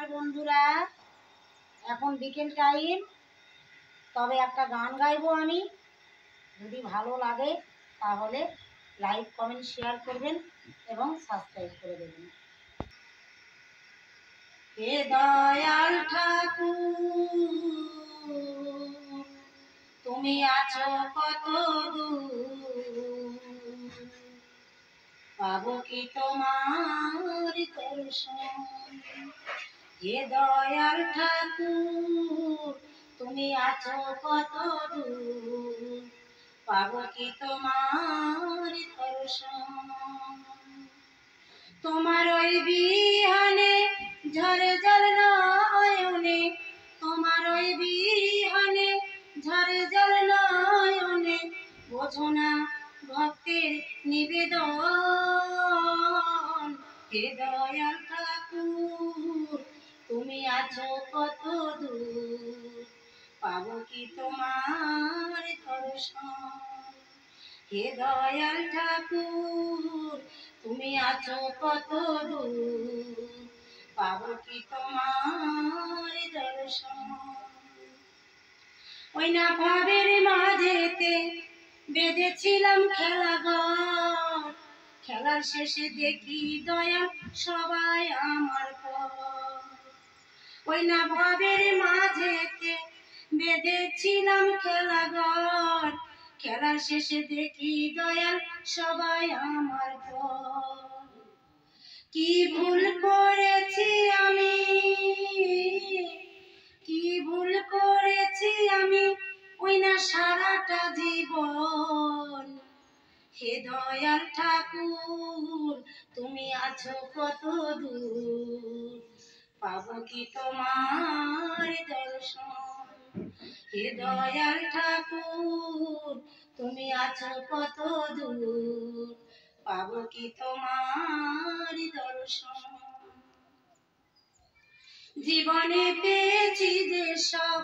নমস্কার বন্ধুরা, এখন বিকেল টাইম। তবে একটা গান গাইবো আমি। যদি ভালো লাগে তাহলে লাইক কমেন্ট শেয়ার করবেন এবং সাবস্ক্রাইব করে দেবেন। হে দয়াল ঠাকুর, তুমি আছো কত দূর, পাবো কি তোমার দর্শন। হে দয়াল ঠাকুর, তুমি আছো কত দূর, পাবো কি তোমার দর্শন। তোমার ওই বিহানে ঝরে জল নয়নে, তোমার ওই বিহানে ঝরে জল নয়নে, বোঝো না ভক্তের নিবেদন। হে দয়াল ঠাকুর, তুমি আছো কত দূর, পাবো কি তোমার দর্শন। হে দয়াল ঠাকুর, তুমি আছো কত দূর, পাবো কি তোমার দর্শন। ওই না ভাবের মাঝেতে বেঁধেছিলাম খেলাঘর, খেলার শেষে দেখি দয়াল সবাই আমার পর। ওই না ভাবের মাঝেতে বেঁধেছিলাম খেলাঘর, খেলার শেষে দেখি দয়াল সবাই আমার পর। কি ভুল করেছি আমি, কি ভুল করেছি আমি ওই না সারাটা জীবন। হে দয়াল ঠাকুর, তুমি আছো কত দূর, পাবো কি তোমার দর্শন। হে দয়াল ঠাকুর, তুমি আছো কত দূর, পাবো কি তোমার দর্শন। জীবনে পেয়েছি যে সব,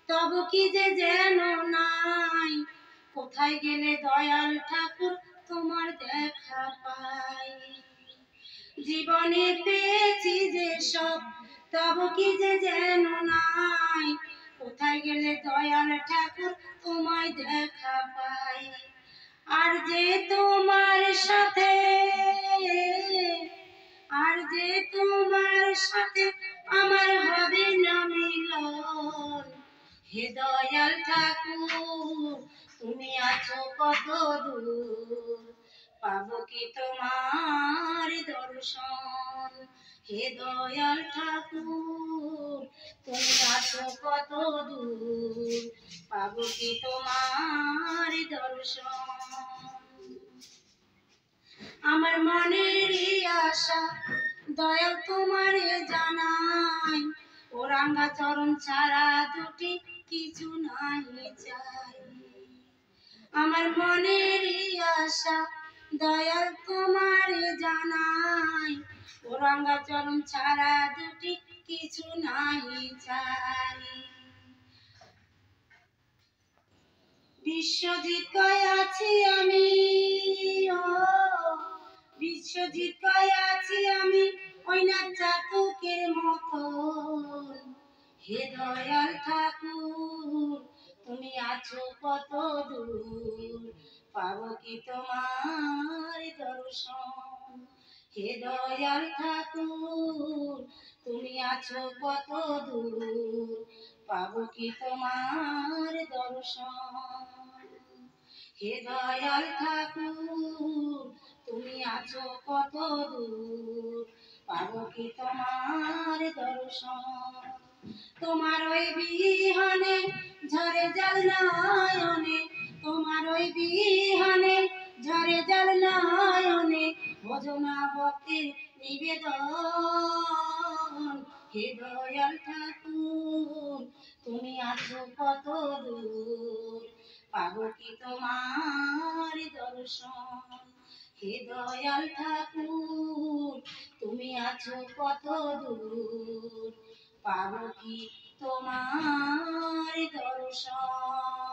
তবু কি যে যেন নাই, কোথায় গেলে দয়াল ঠাকুর তোমার দেখা পাই। জীবনে পেয়েছি যে সব, তবু কি যে যেন নাই, কোথায় গেলে দয়াল ঠাকুর তোমায় দেখা পাই। আর যে তোমার সাথে, আর যে তোমার সাথে আমার হবে না মিলন। হে দয়াল ঠাকুর, তুমি আছো কত দূর, পাবো কি তোমার দর্শন। হে দয়াল ঠাকুর, তুমি আছো কত দূর, পাবো কি তোমার দর্শন। আমার মনেরই আশা দয়াল তোমারে জানাই, ও রাঙা চরণ ছাড়া দুটি কিছু নাই চাই। আমার মনেরই আশা দয়াল তোমারে জানাই, ও রাঙা চরণ ছাড়া দুটি কিছু নাই চাই। বিশ্বজিৎ কয় আছি আমি, ও বিশ্বজিৎ কয় আছি আমি ওই না চাতকের মতন। হে দয়াল ঠাকুর, তুমি আছো কত দূর, পাবো কি তোমার দর্শন। হে দয়াল ঠাকুর, তুমি আছো কত দূর, পাবো কি তোমার দর্শন। হে দয়াল ঠাকুর, তুমি আছো কত দূর, পাবো কি তোমার দর্শন। তোমার ওই বিহানে ঝরে জল নয়নে, তোমার ওই বিহানে ঝরে জল নয়নে, বোঝো না ভক্তির নিবেদন। হে দয়াল ঠাকুর, তুমি আছো কত দূর, পাবো কি তোমার দর্শন। হে দয়াল ঠাকুর, তুমি আছো কত দূর, পাবো কি তোমার দর্শন।